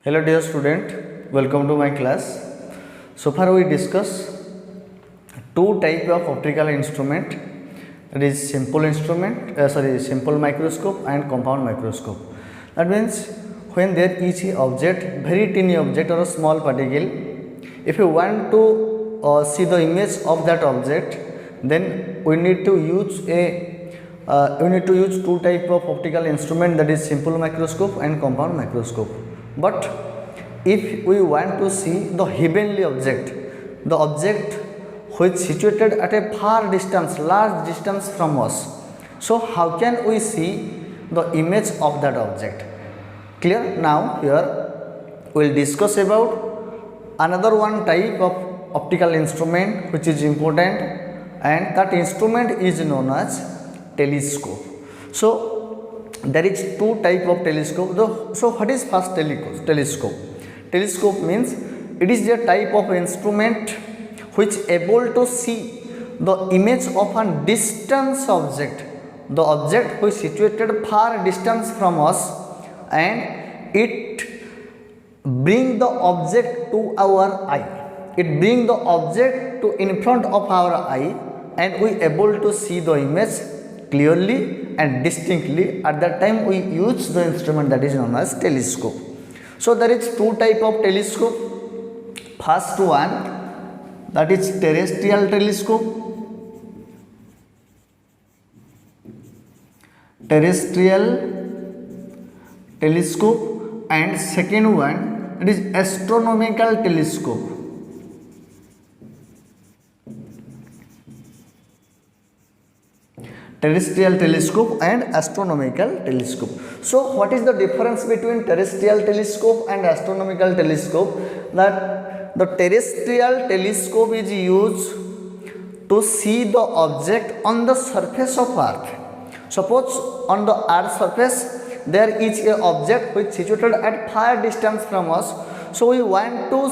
Hello dear student, welcome to my class. So far we discuss two type of optical instrument, that is simple microscope and compound microscope. That means when there is a object, very tiny object or a small particle, if you want to see the image of that object, then we need to use two type of optical instrument, that is simple microscope and compound microscope. But if we want to see the heavenly object, the object which is situated at a far distance, large distance from us, so how can we see the image of that object? Clear? Now here we will discuss about another one type of optical instrument which is important, and that instrument is known as telescope. So there is two type of telescope. So what is first telescope? Telescope means it is a type of instrument which able to see the image of a distant object, the object which is situated far distance from us, and it bring the object to our eye. It bring the object to in front of our eye, and we able to see the image clearly and distinctly. At that time we use the instrument that is known as telescope. So there is two type of telescope. First one, that is terrestrial telescope. And second one, it is astronomical telescope. Terrestrial telescope and astronomical telescope. So what is the difference between terrestrial telescope and astronomical telescope? That the terrestrial telescope is used to see the object on the surface of earth. Suppose on the earth surface there is a object which is situated at far distance from us, so we want to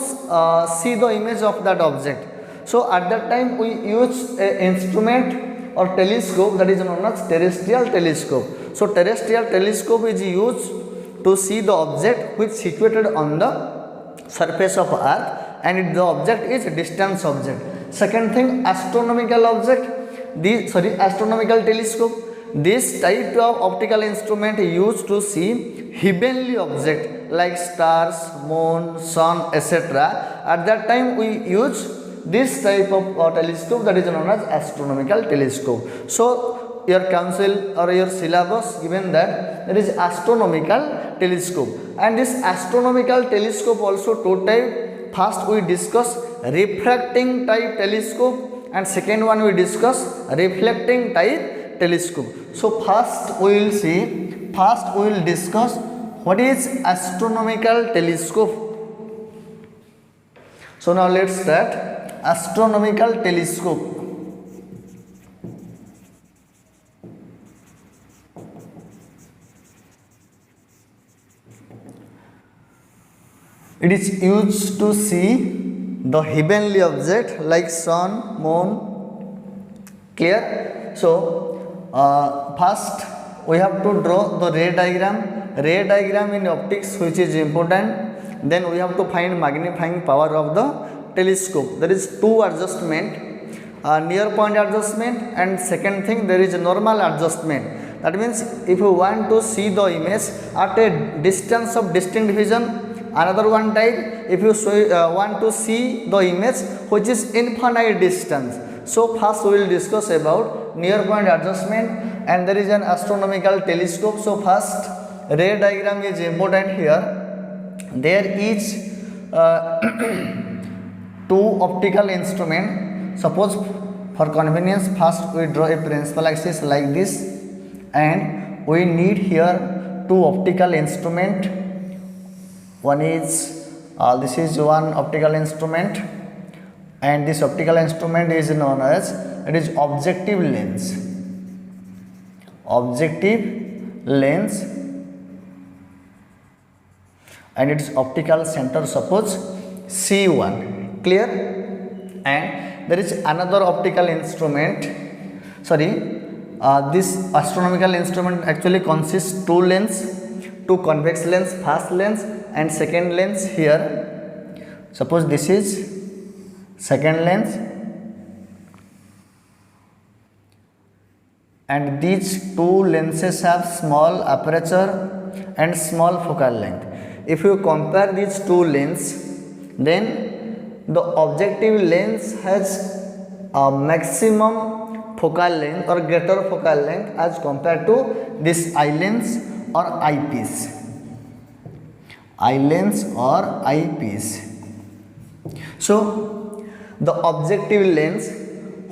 see the image of that object. So at that time we use an instrument or telescope that is known as terrestrial telescope. So terrestrial telescope is used to see the object which is situated on the surface of earth, and the object is a distant object. Second thing, astronomical telescope. This type of optical instrument used to see heavenly object like stars, moon, sun, etc. At that time we use this type of telescope that is known as astronomical telescope. So your council or your syllabus given that there is astronomical telescope, and this astronomical telescope also two type. First we discuss refracting type telescope, and second one we discuss reflecting type telescope. So first we will discuss what is astronomical telescope. So now let's start. Astronomical telescope. It is used to see the heavenly object like sun, moon. Clear? So first we have to draw the ray diagram. Ray diagram in optics, which is important. Then we have to find magnifying power of the telescope. There is two adjustment, near point adjustment, and second thing there is a normal adjustment. That means if you want to see the image at a distance of distinct vision, another one type, if you want to see the image which is infinite distance. So first we will discuss about near point adjustment, and there is an astronomical telescope. So first ray diagram is important here. There is two optical instrument. Suppose for convenience first we draw a principal axis like this, and we need here two optical instrument. One is this is one optical instrument, and this optical instrument is known as, it is objective lens. And its optical center suppose C1. Clear? And there is another optical instrument. This astronomical instrument actually consists two lens. two convex lens, first lens and second lens here. Suppose this is second lens and these two lenses have small aperture and small focal length. If you compare these two lenses, then the objective lens has a maximum focal length or greater focal length as compared to this eye lens or eyepiece. Eye lens or eyepiece. So the objective lens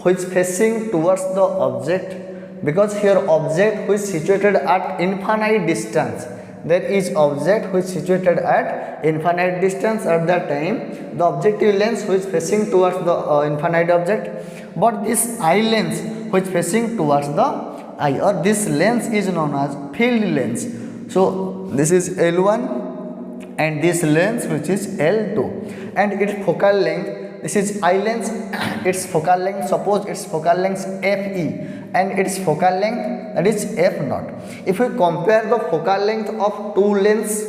which facing towards the object, because here object which situated at infinite distance, there is object which situated at infinite distance at that time, the objective lens which facing towards the infinite object, but this eye lens which facing towards the eye, or this lens is known as field lens. So this is L1 and this lens which is L2, and its focal length, this is eye lens, its focal length, suppose its focal length FE and its focal length, that is F0. If we compare the focal length of two lens,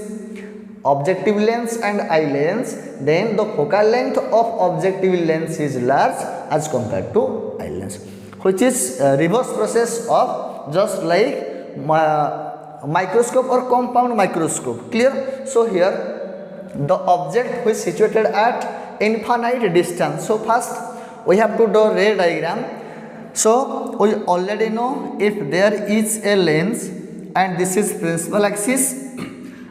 objective lens and eye lens, then the focal length of objective lens is large as compared to eye lens, which is reverse process of just like microscope or compound microscope. Clear? So here the object which situated at infinite distance. So first we have to draw ray diagram. So we already know if there is a lens and this is principal axis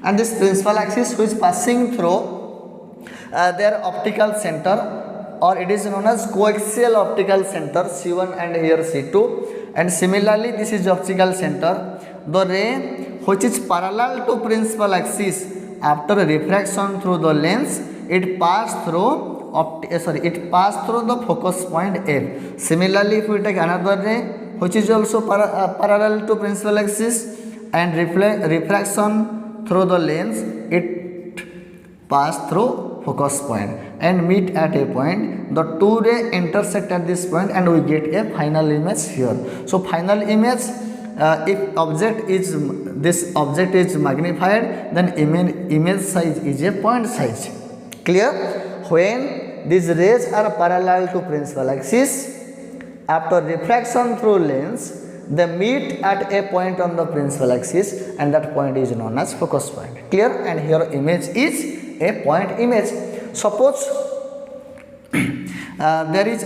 and this principal axis which passing through their optical center, or it is known as coaxial optical center C1 and here C2, and similarly this is optical center. The ray which is parallel to principal axis, after refraction through the lens, it passed through it passed through the focus point F. Similarly, if we take another ray which is also parallel to principal axis and refraction through the lens, it passed through focus point and meet at a point. The two rays intersect at this point and we get a final image here. So final image, if this object is magnified, then image size is a point size. Clear? When these rays are parallel to principal axis, after refraction through lens, they meet at a point on the principal axis and that point is known as focus point. Clear? And here image is a point image. Suppose there is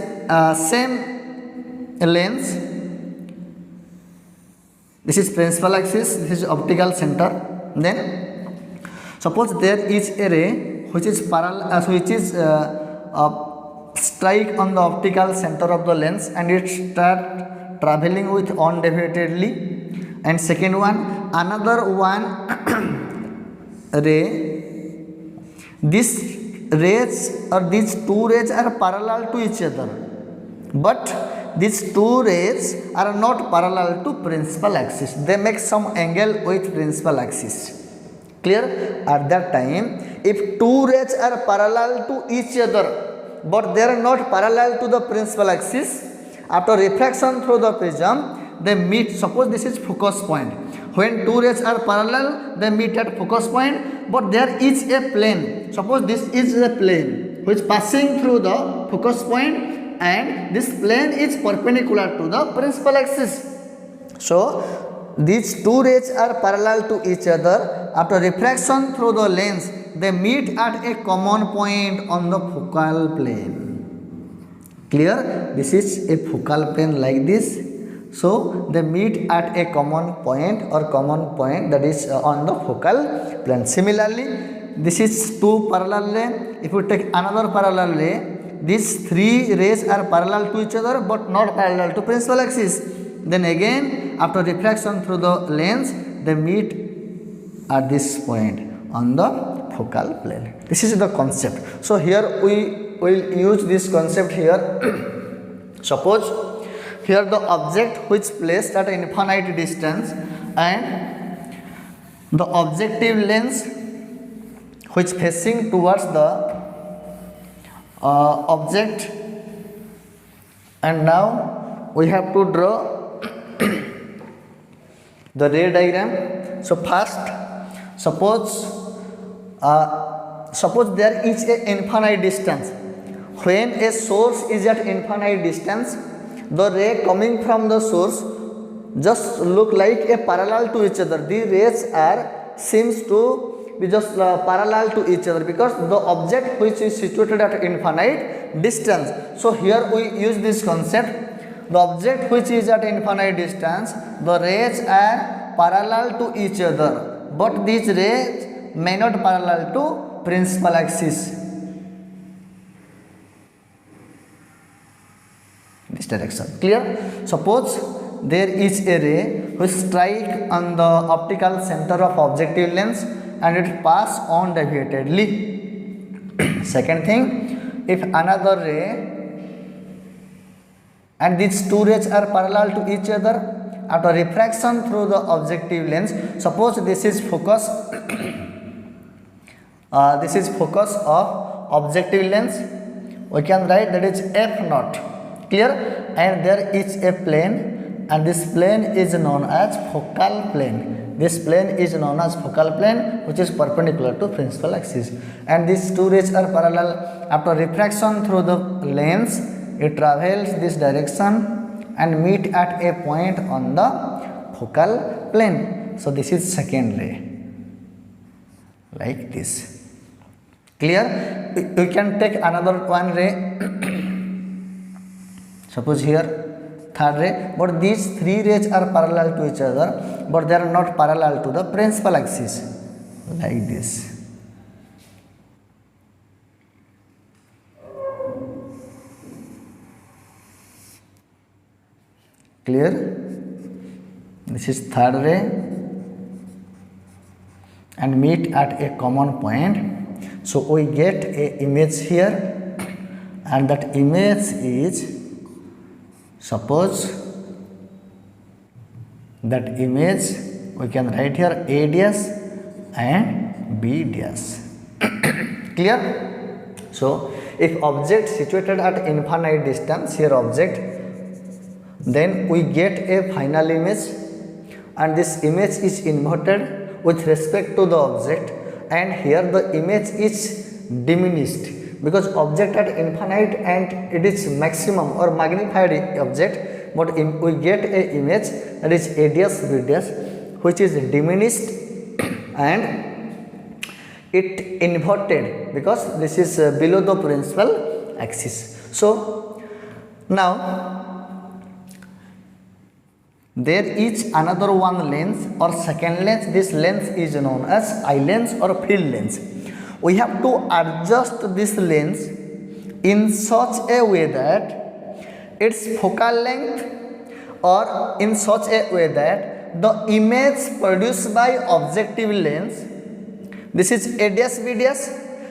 same lens, this is principal axis, this is optical center, then suppose there is a ray which is parallel, which is strike on the optical center of the lens and it start traveling with undeviatedly, and second one, another one ray, this rays or these two rays are parallel to each other, but these two rays are not parallel to principal axis, they make some angle with principal axis. Clear? At that time, if two rays are parallel to each other but they are not parallel to the principal axis, after refraction through the prism they meet. Suppose this is focus point. When two rays are parallel, they meet at focus point, but there is a plane. Suppose this is a plane which passing through the focus point and this plane is perpendicular to the principal axis. So these two rays are parallel to each other. After refraction through the lens, they meet at a common point on the focal plane. Clear? This is a focal plane like this. So they meet at a common point or common point, that is on the focal plane. Similarly, this is two parallel ray. If we take another parallel ray, these three rays are parallel to each other but not parallel to principal axis. Then again, after refraction through the lens, they meet at this point on the focal plane. This is the concept. So here we will use this concept here. Suppose here the object which placed at infinite distance and the objective lens which facing towards the object, and now we have to draw the ray diagram. So first Suppose there is a infinite distance. When a source is at infinite distance, the ray coming from the source just look like a parallel to each other. The rays seems to be just parallel to each other because the object which is situated at infinite distance. So here we use this concept. The object which is at infinite distance, the rays are parallel to each other, but these rays may not parallel to principal axis. This direction, clear? Suppose there is a ray which strike on the optical center of objective lens and it pass on deviatedly. Second thing, if another ray and these two rays are parallel to each other, after refraction through the objective lens, suppose this is focus of objective lens, we can write that is f naught, clear? And there is a plane, and this plane is known as focal plane. This plane is known as focal plane, which is perpendicular to principal axis, and these two rays are parallel. After refraction through the lens, it travels this direction and meet at a point on the focal plane. So this is second ray, like this, clear? We can take another one ray. Suppose here third ray, but these three rays are parallel to each other, but they are not parallel to the principal axis, like this. Clear? This is third ray and meet at a common point. So we get a image here, and that image is, suppose that image we can write here A dash and B dash. Clear? So if object situated at infinite distance, here object, then we get a final image, and this image is inverted with respect to the object, and here the image is diminished because object at infinite and it is maximum or magnified object, but we get a image that is A dash B dash which is diminished and it inverted because this is below the principal axis. So now there is another one lens or second lens. This lens is known as eye lens or field lens. We have to adjust this lens in such a way that its focal length, or in such a way that the image produced by objective lens, this is A dash B dash.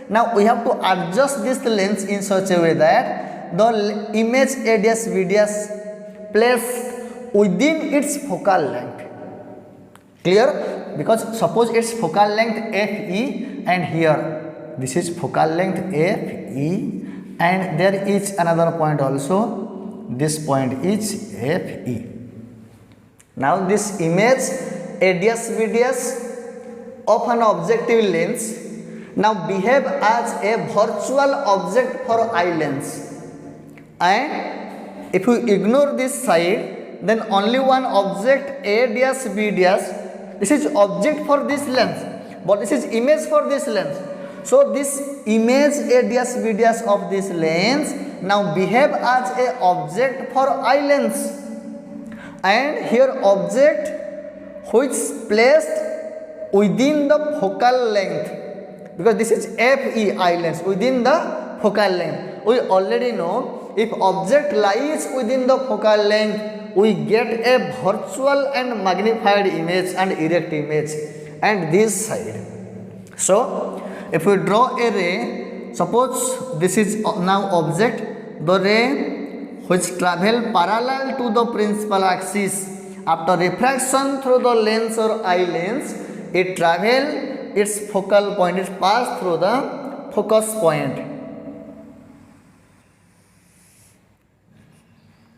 Now we have to adjust this lens in such a way that the image A dash B dash placed within its focal length, clear? Because suppose its focal length FE, and here this is focal length FE, and there is another point also, this point is FE. Now this image A dash B dash of an objective lens now behave as a virtual object for eye lens, and if we ignore this side, then only one object A dash B dash, this is object for this lens, but this is image for this lens. So this image A dash B dash of this lens now behave as a object for eye lens, and here object which placed within the focal length, because this is FE eye lens within the focal length. We already know if object lies within the focal length, we get a virtual and magnified image and erect image, and this side. So if we draw a ray, suppose this is now object, the ray which travel parallel to the principal axis, after refraction through the lens or eye lens, it travel its focal point, it pass through the focus point,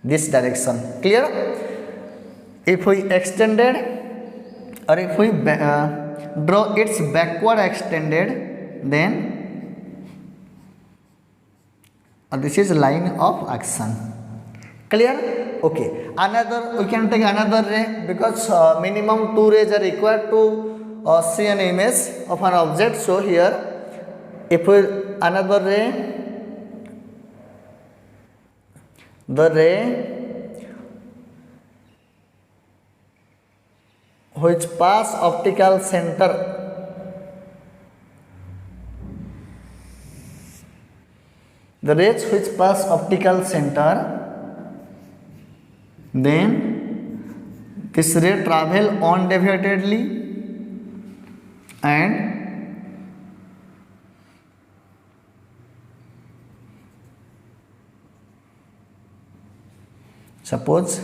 this direction, clear? If we extended, or if we draw its backward extended, then this is line of action. Clear? Okay, another, we can take another ray, because minimum 2 rays are required to see an image of an object. So here if we another ray, the ray which pass optical center, the rays which pass optical center, then this ray travel undeviatedly and suppose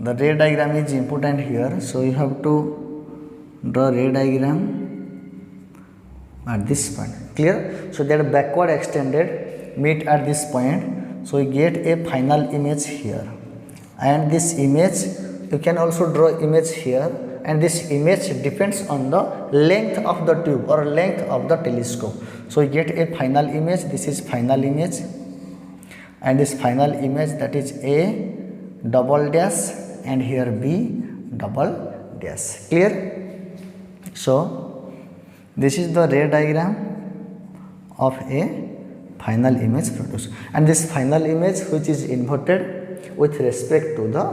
the ray diagram is important here. So you have to draw ray diagram at this point. Clear? So that backward extended meet at this point. So you get a final image here, and this image you can also draw image here, and this image depends on the length of the tube or length of the telescope. So you get a final image. This is final image, and this final image, that is A double dash and here B double dash. Clear? So this is the ray diagram of a final image produced, and this final image which is inverted with respect to the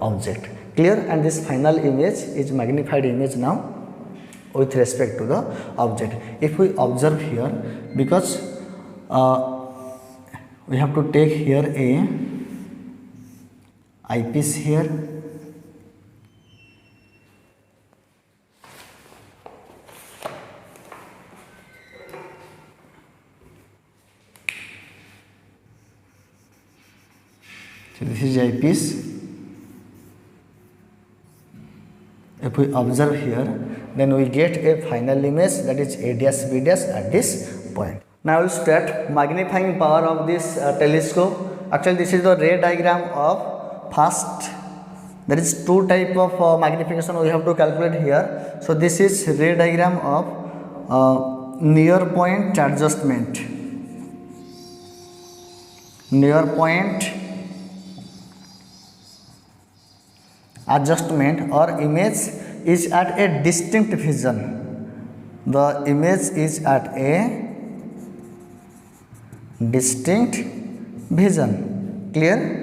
object. Clear? And this final image is magnified image now with respect to the object. If we observe here, because we have to take here a eyepiece here, so this is eyepiece. If we observe here, then we get a final image, that is A dash B dash at this point. Now we will start magnifying power of this telescope. Actually this is the ray diagram of first. There is two type of magnification we have to calculate here. So this is ray diagram of near point adjustment. Near point adjustment or image is at a distinct vision. The image is at a distinct vision. Clear?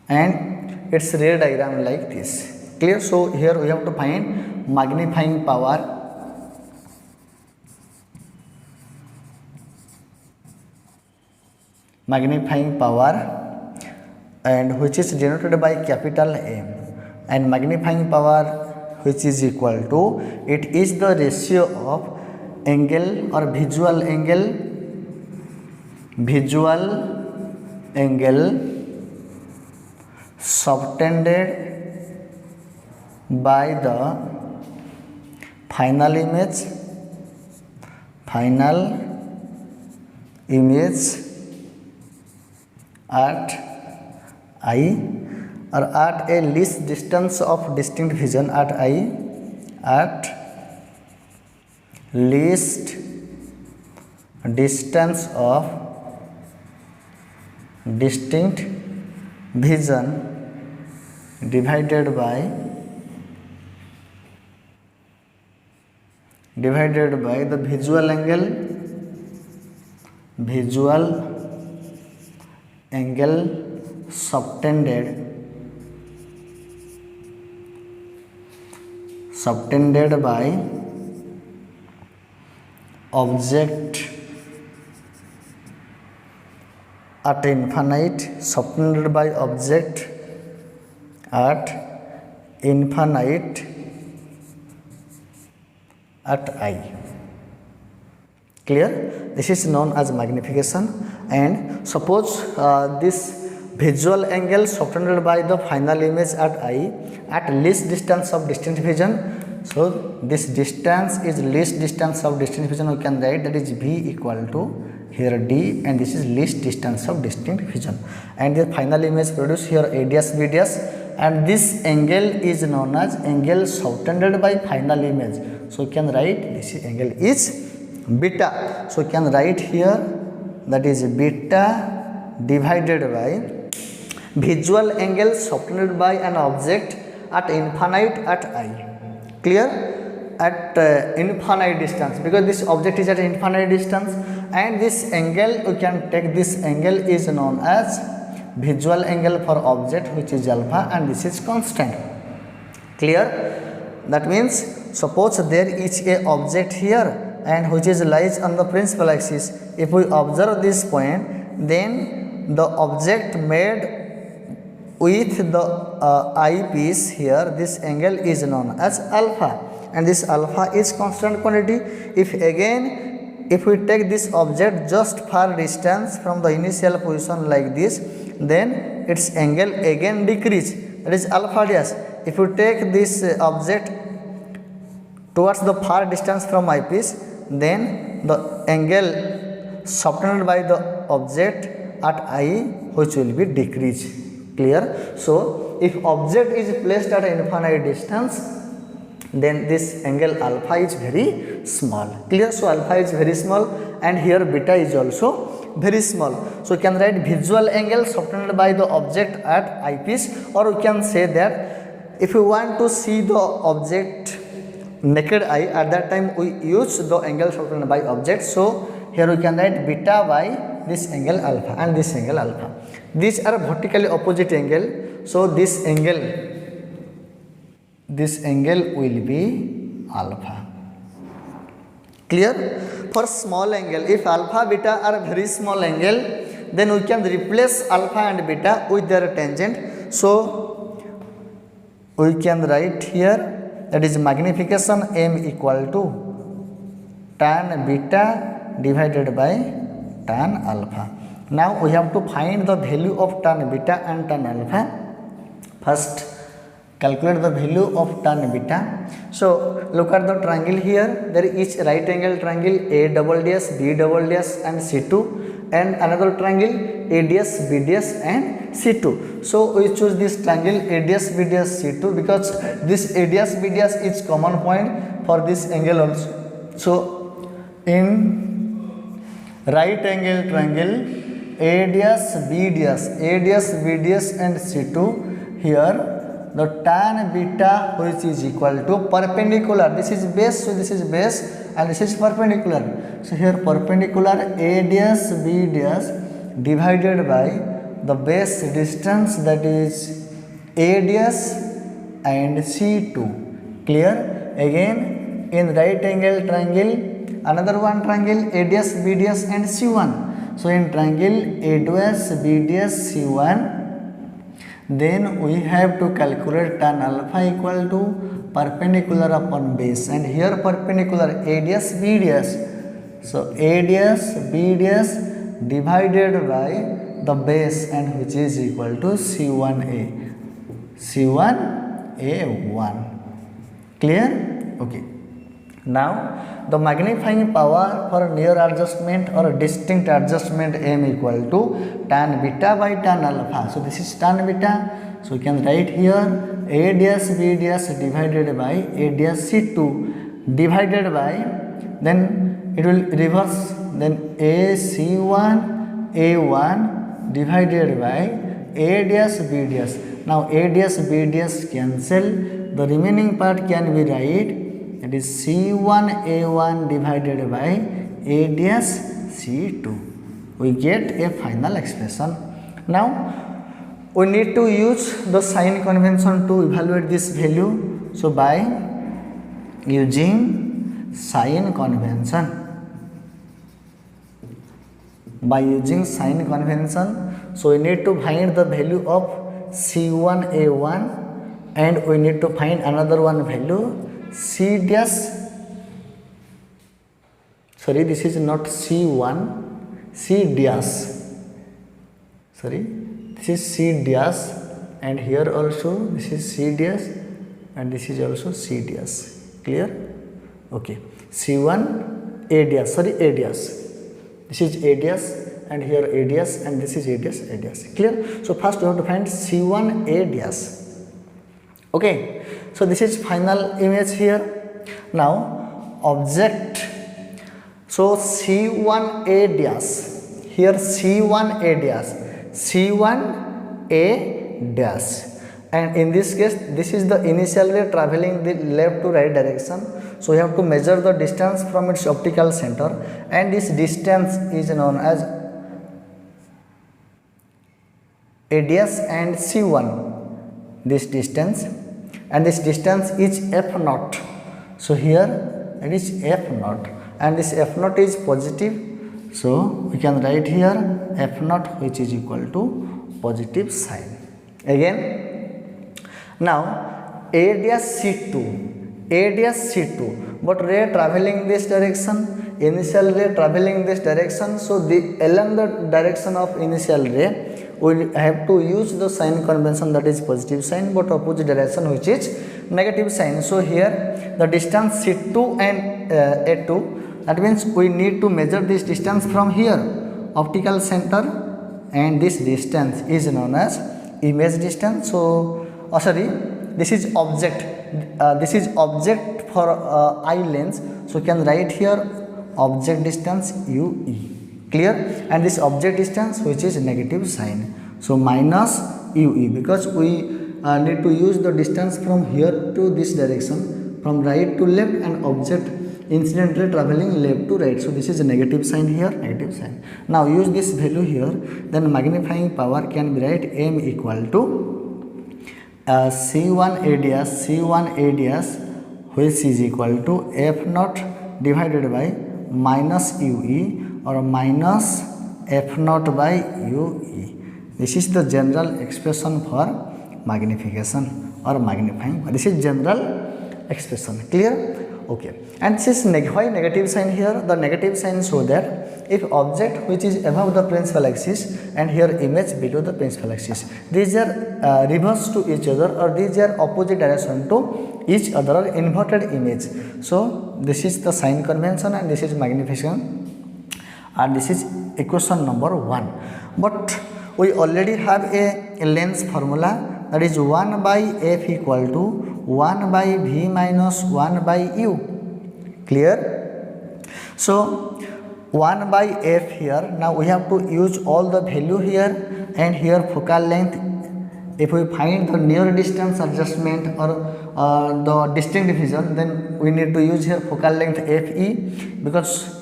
And its ray diagram like this. Clear? So here we have to find magnifying power. Magnifying power, and which is denoted by capital M, and magnifying power which is equal to, it is the ratio of angle or visual angle subtended by the final image at I, or at a least distance of distinct vision at I, at least distance of distinct vision divided by the visual angle subtended by object at infinite, subtended by object at infinite at I. Clear? This is known as magnification. And suppose this visual angle subtended by the final image at eye at least distance of distant vision. So this distance is least distance of distant vision, we can write that is V equal to here D, and this is least distance of distant vision, and the final image produced here A dash B dash, and this angle is known as angle subtended by final image. So we can write this angle is beta. So we can write here that is beta divided by visual angle subtended by an object at infinite at eye. Clear? At infinite distance, because this object is at infinite distance, and this angle, we can take this angle is known as visual angle for object, which is alpha, and this is constant. Clear? That means suppose there is a object here and which is lies on the principal axis. If we observe this point, then the object made with the eyepiece here, this angle is known as alpha, and this alpha is constant quantity. If we take this object just far distance from the initial position like this, then its angle again decrease, that is alpha dash. If you take this object towards the far distance from eyepiece, then the angle subtended by the object at eye which will be decrease. Clear? So if object is placed at infinite distance, then this angle alpha is very small. Clear? So alpha is very small, and here beta is also very small. So we can write visual angle subtended by the object at eyepiece, or we can say that if we want to see the object naked eye, at that time we use the angle subtended by object. So here we can write beta by this angle alpha and this angle alpha. These are vertically opposite angle. So this angle will be alpha. Clear? For small angle, if alpha beta are very small angle, then we can replace alpha and beta with their tangent. So we can write here that is magnification m equal to tan beta divided by tan alpha. Now we have to find the value of tan beta and tan alpha. First, calculate the value of tan beta. So look at the triangle here. There is right angle triangle A double dash, B double dash and C2, and another triangle A dash, B dash and C2. So we choose this triangle A dash, B dash, C2 because this A dash, B dash is common point for this angle also. So in right angle triangle A dash, B dash, and C2, here the tan beta which is equal to perpendicular, this is base, so this is base and this is perpendicular. So here perpendicular A dash, B dash divided by the base distance, that is A dash and C2. Clear? Again in right angle triangle, another one triangle A dash, B dash and C1. So in triangle A dash, B dash, C1, then we have to calculate tan alpha equal to perpendicular upon base, and here perpendicular A dash, B dash. So A dash, B dash divided by the base, and which is equal to C1A, C1A1. Clear? Okay. Now the magnifying power for near adjustment or distinct adjustment m equal to tan beta by tan alpha. So this is tan beta. So we can write here A dash, B dash divided by A dash, C2 divided by, then it will reverse, then A C1 A1 divided by A dash, B dash. Now A dash, B dash cancel, the remaining part can be write, it is C1A1 divided by A dash C2. We get a final expression. Now we need to use the Sine convention to evaluate this value. So by using Sine convention, so we need to find the value of C1A1 and we need to find another one value C dash sorry, this is not C1, C dash, sorry, this is C dash, and here also this is C dash, and this is also C dash. Clear? Okay, C1 A dash, sorry, A dash, this is A dash, and here A dash, and this is A dash, A dash. Clear? So first we have to find C1 A dash. Okay, so this is final image here. Now object, so C1 A dash, here C1 A dash, C1 A dash, and in this case this is the initial ray traveling the left to right direction. So we have to measure the distance from its optical center, and this distance is known as A dash and C1, this distance, and this distance is F naught. So here it is F naught, and this F naught is positive, so we can write here F naught, which is equal to positive sign. Again, now A dash C2, A dash C2, but ray traveling this direction, initial ray traveling this direction, so along the direction of initial ray we have to use the sign convention, that is positive sign, but opposite direction, which is negative sign. So here the distance C2 and A2, that means we need to measure this distance from here, optical center, and this distance is known as image distance. So sorry, this is object, this is object for eye lens, so you can write here object distance UE. Clear? And this object distance, which is negative sign, so minus UE, because we need to use the distance from here to this direction, from right to left, and object incidentally traveling left to right, so this is a negative sign here, negative sign. Now use this value here, then magnifying power can be write M equal to C1 A dash, C1 A dash, which is equal to F naught divided by minus UE, or minus F naught by UE. This is the general expression for magnification or magnifying. This is general expression. Clear? Okay. And this is why negative sign here? The negative sign show that if object which is above the principal axis and here image below the principal axis, these are reverse to each other, or these are opposite direction to each other, or inverted image. So this is the sign convention, and this is magnification, and this is equation number 1. But we already have a lens formula, that is 1 by F equal to 1 by V minus 1 by U. Clear? So 1 by F here, now we have to use all the value here, and here focal length, if we find the near distance adjustment or the distinct division, then we need to use here focal length FE, because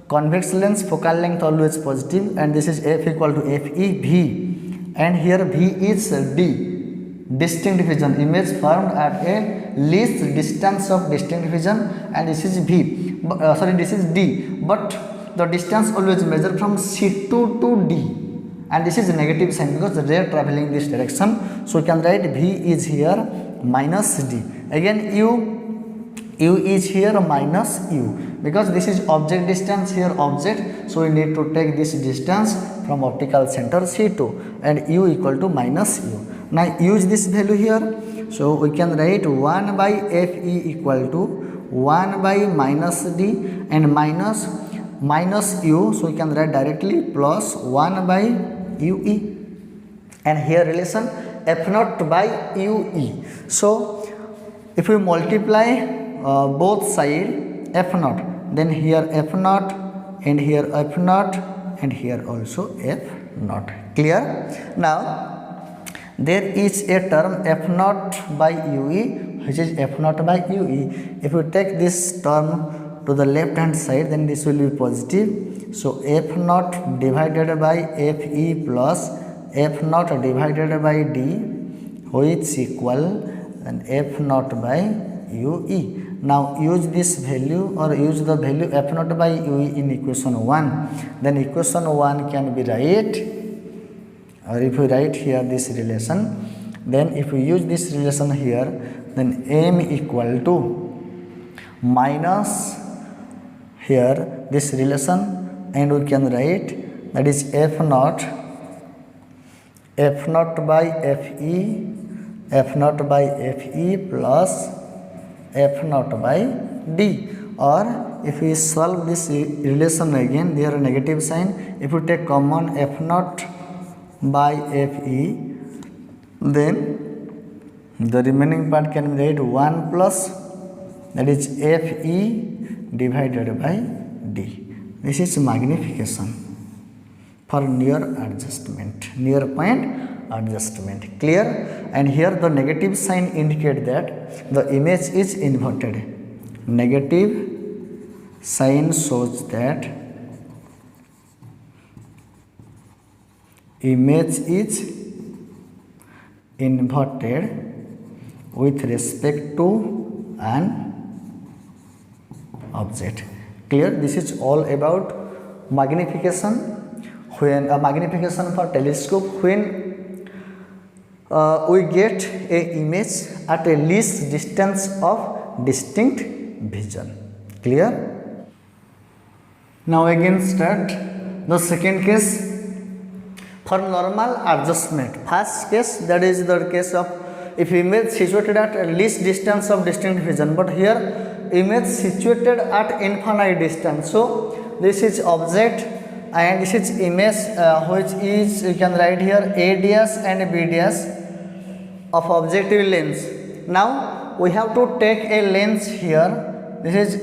convex lens focal length always positive, and this is F equal to FE V, and here V is D, distinct division, image formed at a least distance of distinct division, and this is V, sorry, this is D, but the distance always measured from C2 to D, and this is negative sign because the ray traveling this direction, so you can write V is here minus D. Again U is here minus U, because this is object distance, here object, so we need to take this distance from optical center C2, and U equal to minus U. Now use this value here, so we can write 1 by FE equal to 1 by minus D, and minus U, so we can write directly plus 1 by UE, and here relation F naught by UE. So if we multiply both side F naught, then here F naught, and here F naught, and here also F naught. Clear? Now there is a term F naught by UE, which is F naught by UE. If we take this term to the left hand side, then this will be positive, so F naught divided by FE plus F naught divided by D, which equal and F naught by UE. Now use this value, or use the value F naught by UE in equation 1, then equation 1 can be right, or if we write here this relation, then if we use this relation here, then M equal to minus, here this relation, and we can write that is f naught by fe plus f naught by d, or if we solve this relation again, there are negative sign. If we take common f naught by fe, then the remaining part can be write 1 plus that is fe divided by d. This is magnification for near point adjustment. Clear? And here the negative sign indicate that the image is inverted. Negative sign shows that image is inverted with respect to an object. Clear? This is all about magnification. When a magnification for telescope, when we get a image at a least distance of distinct vision. Clear? Now again start the second case for normal adjustment. First case, that is the case of if image situated at a least distance of distinct vision, but here image situated at infinite distance. So this is object and this is image which is, you can write here a dash and b dash of objective lens. Now we have to take a lens here. This is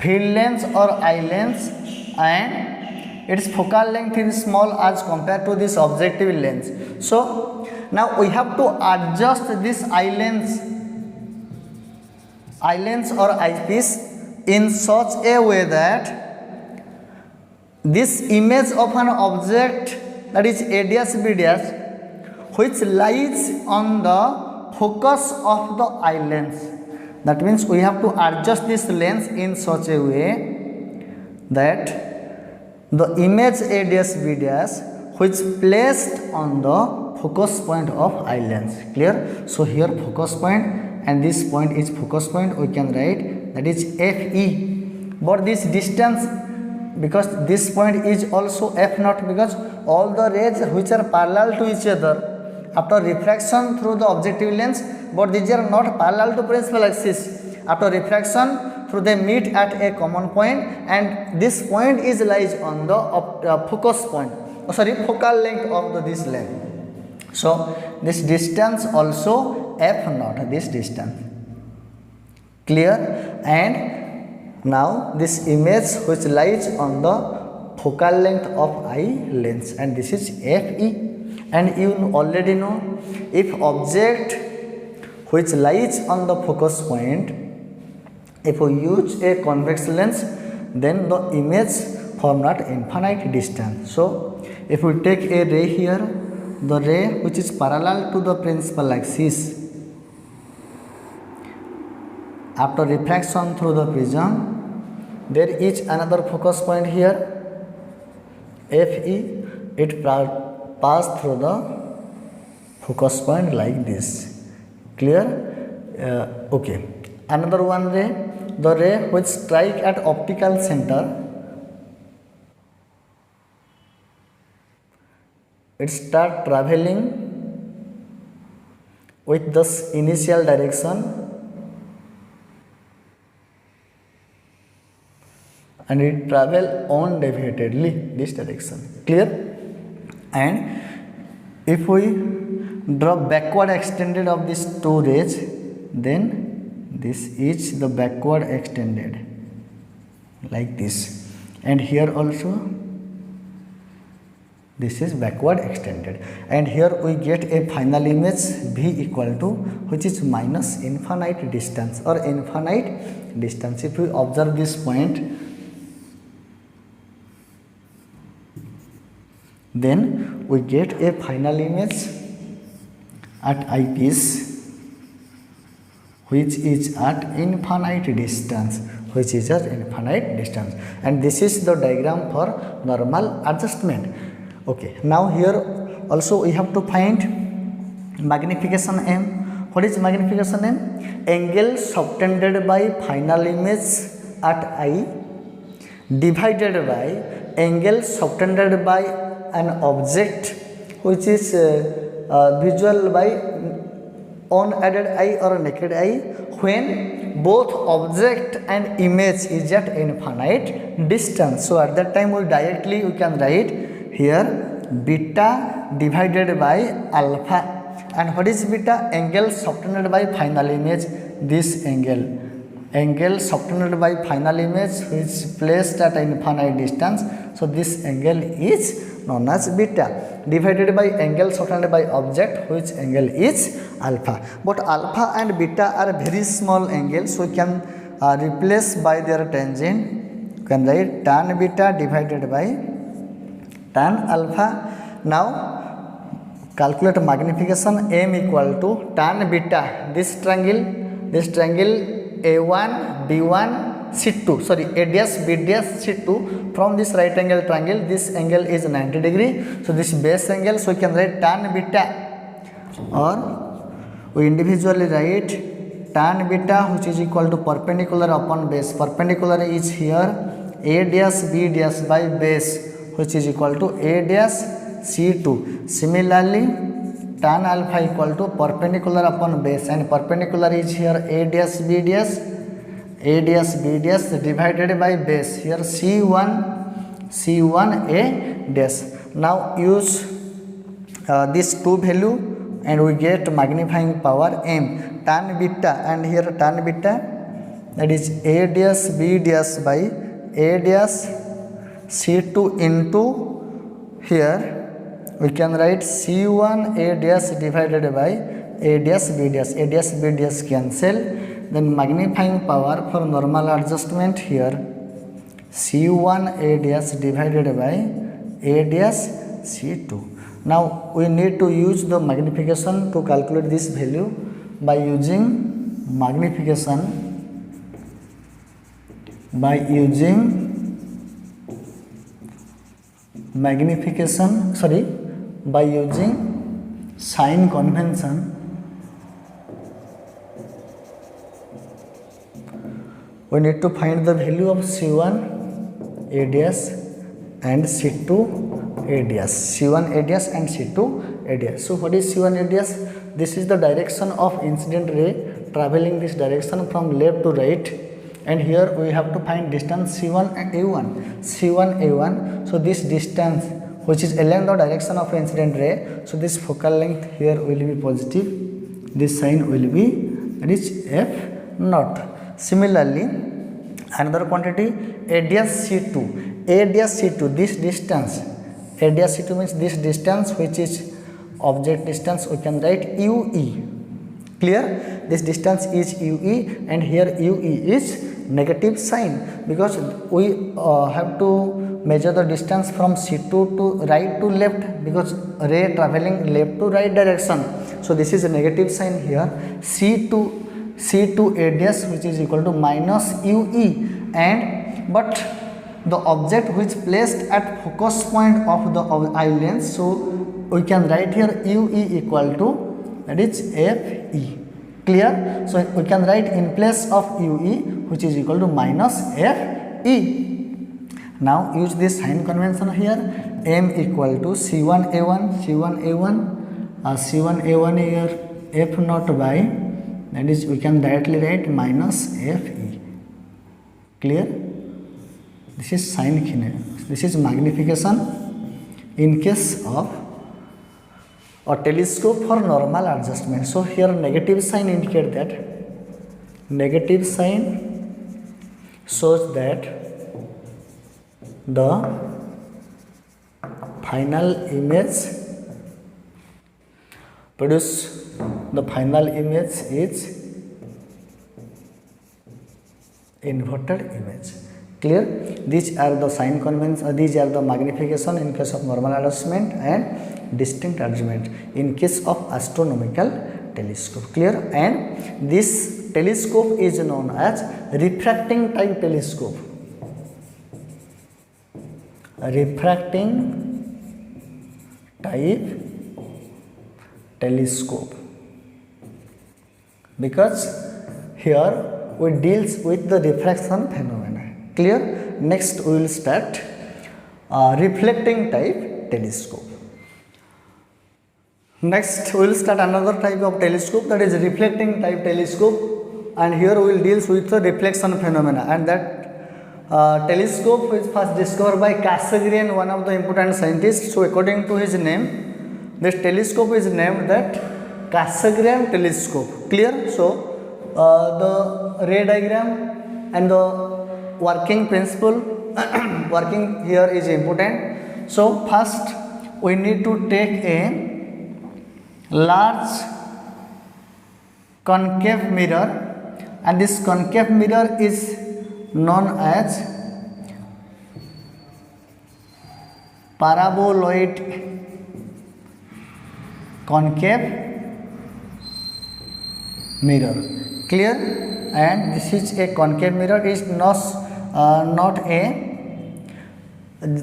field lens or eye lens, and its focal length is small as compared to this objective lens. So now we have to adjust this eye lens or eyepiece in such a way that this image of an object, that is a dash b dash, which lies on the focus of the eye lens. That means we have to adjust this lens in such a way that the image a dash b dash which placed on the focus point of eye lens. Clear? So here focus point and this point is focus point, we can write that is fe, but this distance, because this point is also f naught, because all the rays which are parallel to each other after refraction through the objective lens, but these are not parallel to principal axis. After refraction through they meet at a common point, and this point is lies on the focus point, focal length of this lens. So this distance also f naught, this distance. Clear? And now this image which lies on the focal length of eye lens, and this is fe. And you already know, if object which lies on the focus point, if we use a convex lens, then the image form at infinite distance. So if we take a ray here, the ray which is parallel to the principal axis, after refraction through the prism, there is another focus point here fe, it pass through the focus point like this. Clear? Okay. Another one ray, the ray which strike at optical center, it start traveling with this initial direction and it travel undeviatedly this direction. Clear? And if we draw backward extended of these two rays, then this is the backward extended like this, and here also this is backward extended, and here we get a final image v equal to, which is minus infinite distance or infinite distance. If we observe this point, then we get a final image at eyepiece which is at infinite distance, and this is the diagram for normal adjustment. Okay, now here also we have to find magnification m. What is magnification m? Angle subtended by final image at eye divided by angle subtended by an object which is visual by unaided eye or naked eye when both object and image is at infinite distance. So at that time we can write here beta divided by alpha. And what is beta? Angle subtended by final image. This angle subtended by final image which is placed at infinite distance. So this angle is known as beta, divided by angle subtended by object which angle is alpha. But alpha and beta are very small angles, so we can replace by their tangent. You can write tan beta divided by tan alpha. Now calculate magnification. M equal to tan beta, this triangle A1 B1 C2, sorry, A dash B dash C2. From this right angle triangle, this angle is 90 degree. So this base angle, so we can write tan beta, or we individually write tan beta which is equal to perpendicular upon base. Perpendicular is here A dash B dash by base which is equal to A dash C2. Similarly, tan alpha equal to perpendicular upon base, and perpendicular is here A dash B dash divided by base, here C1 A dash. Now use this two value and we get magnifying power M, tan beta, and here tan beta, that is A dash B dash by A dash C2 into, here we can write C1 A dash divided by A dash B dash cancel. Then magnifying power for normal adjustment, here C1 A dash divided by A dash C2. Now we need to use the magnification to calculate this value by using magnification, by using Sine convention. We need to find the value of C1 A dash and C2 A dash. C1 A dash and C2 A dash. So what is C1 A dash? This is the direction of incident ray traveling this direction from left to right, and here we have to find distance C1 and A1. So this distance which is along the direction of incident ray, so this focal length here will be positive, this sign will be, that is F naught. Similarly, another quantity A dash C2, this distance, A dash C2 means this distance which is object distance, we can write UE. Clear? This distance is UE, and here UE is negative sign because we have to measure the distance from C2 to right to left, because ray traveling left to right direction. So this is a negative sign here. C2 A dash which is equal to minus UE, and but the object which placed at focus point of the eye lens, so we can write here UE equal to, that is FE. Clear? So we can write in place of UE which is equal to minus FE. Now use this sign convention here. M equal to C1 A1 here F naught by, that is we can directly write minus FE. Clear? This is sine convention. This is magnification in case of a telescope for normal adjustment. So here negative sign indicate that, negative sign shows that the final image is inverted image. Clear? These are the sign convention, these are the magnification in case of normal adjustment and distinct adjustment in case of astronomical telescope. Clear? And this telescope is known as refracting type telescope. Refracting type telescope, because here we deals with the refraction phenomena. Clear? next we will start reflecting type telescope. Next we will start another type of telescope, that is reflecting type telescope, and here we will deal with the reflection phenomena, and that telescope is first discovered by Cassegrain, one of the important scientists. So according to his name, this telescope is named that Cassegrain telescope. Clear? So the ray diagram and the working principle working here is important. So first we need to take a large concave mirror, and this concave mirror is known as paraboloid concave mirror. Clear? And this is a concave mirror, is not a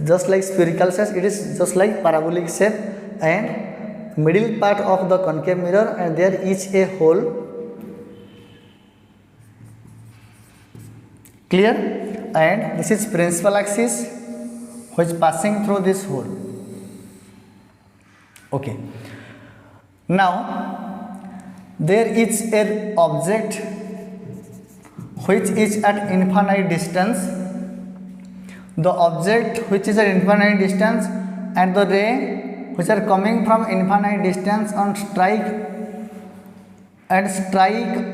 just like spherical shape, it is just like parabolic shape, and middle part of the concave mirror, and there is a hole. Clear? And this is principal axis which is passing through this hole. Okay. Now there is an object which is at infinite distance. The object which is at infinite distance and the ray which are coming from infinite distance and strike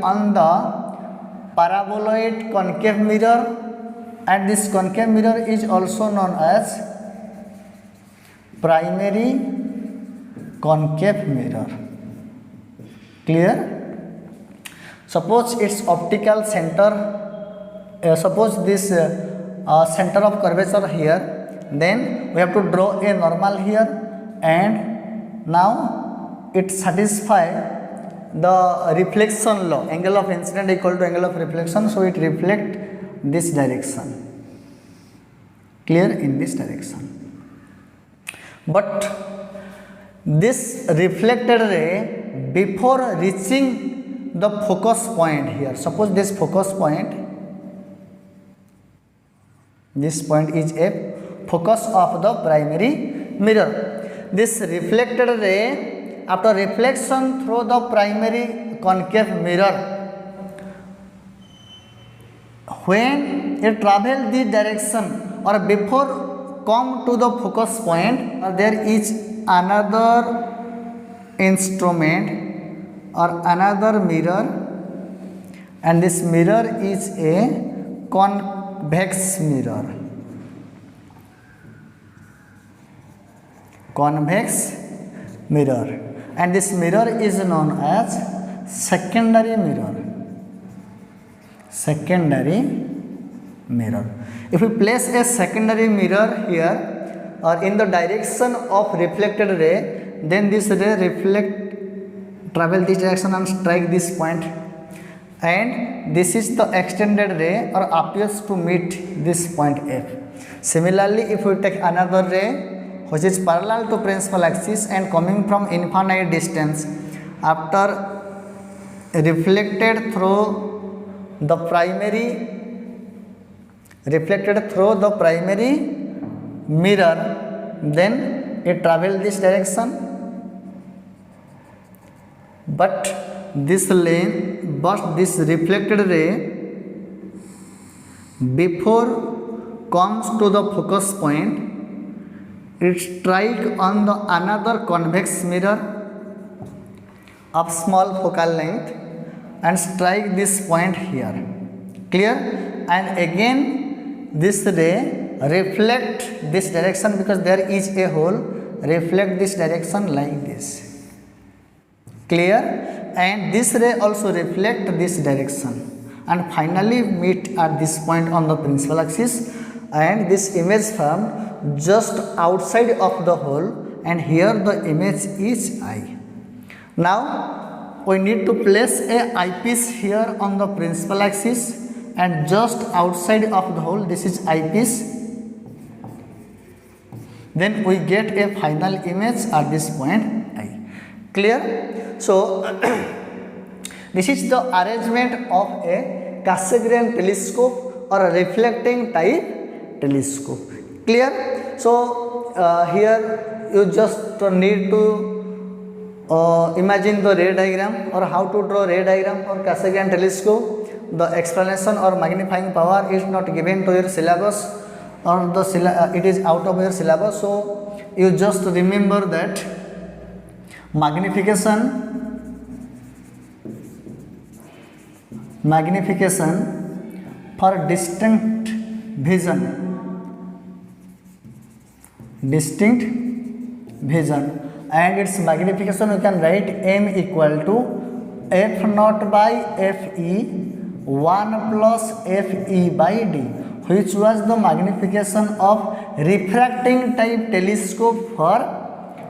on the paraboloid concave mirror, and this concave mirror is also known as primary concave mirror. Clear? Suppose its optical center, suppose this center of curvature here, then we have to draw a normal here, and now it satisfies the reflection law, angle of incident equal to angle of reflection, so it reflects this direction. Clear? In this direction. But this reflected ray, before reaching the focus point here, suppose this focus point, this point is a focus of the primary mirror. This reflected ray, after reflection through the primary concave mirror, when it travels this direction or before come to the focus point, there is another instrument or another mirror, and this mirror is a convex mirror. Convex mirror, and this mirror is known as secondary mirror. Secondary mirror. If we place a secondary mirror here or in the direction of reflected ray, then this ray travel this direction and strike this point, and this is the extended ray or appears to meet this point F. Similarly, if we take another ray which is parallel to principal axis and coming from infinite distance, after reflected through the primary mirror, then it travels this direction, but this reflected ray before comes to the focus point, it strike on the another convex mirror of small focal length and strike this point here. Clear? And again this ray reflect this direction, because there is a hole, reflect this direction like this. Clear? And this ray also reflect this direction and finally meet at this point on the principal axis, and this image formed just outside of the hole, and here the image is I. Now we need to place a eyepiece here on the principal axis, and just outside of the hole, this is eyepiece. Then we get a final image at this point I. Clear? So this is the arrangement of a Cassegrain telescope or a reflecting type telescope. Clear? So here you just need to imagine the ray diagram or how to draw ray diagram for Cassegrain telescope. The explanation or magnifying power is not given to your syllabus, or it is out of your syllabus. So you just remember that magnification for distinct vision, and its magnification we can write m equal to f naught by fe 1 plus fe by d, which was the magnification of refracting type telescope for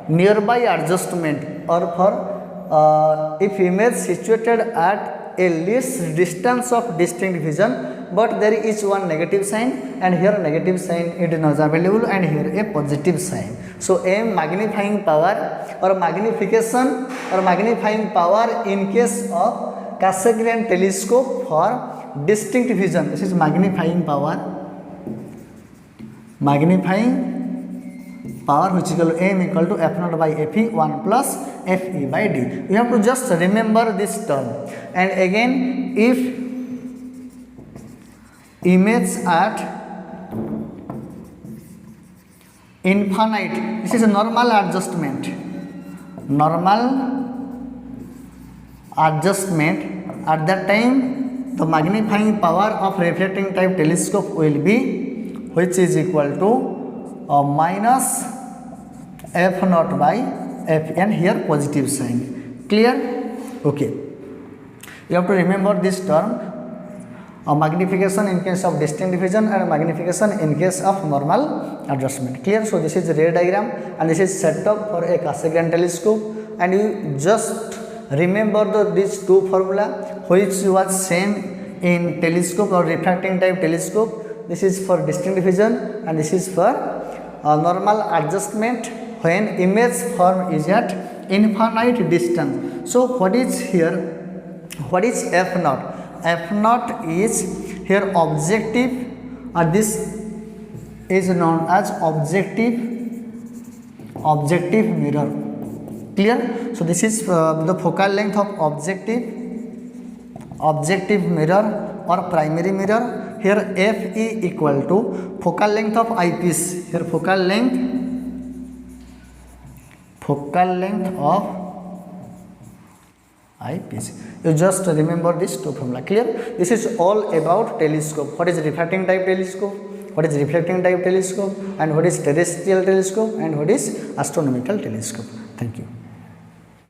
nearby adjustment, or for if image situated at a least distance of distinct vision, but there is one negative sign, and here negative sign it is not available, and here a positive sign. So m magnifying power or magnification or magnifying power in case of Cassegrain telescope for distinct vision. This is magnifying power which is equal to m equal to f naught by fe 1 plus fe by d. You have to just remember this term. And again, if image at infinite, this is a normal adjustment. At that time the magnifying power of refracting type telescope will be, which is equal to minus f naught by f, and here positive sign. Clear? Okay, you have to remember this term, magnification in case of distinct vision and magnification in case of normal adjustment. Clear? So this is the ray diagram, and this is set up for a Cassegrain telescope, and you just remember these two formula which was same in telescope or refracting type telescope. This is for distinct vision, and this is for normal adjustment when image form is at infinite distance. So what is here? What is f naught? F naught is here objective, or this is known as objective mirror. Clear? So this is the focal length of objective mirror or primary mirror. Here fe equal to focal length of eyepiece. Here focal length of eyepiece. You just remember this two formula. Clear? This is all about telescope. What is refracting type telescope? What is reflecting type telescope? And what is terrestrial telescope? And what is astronomical telescope? Thank you.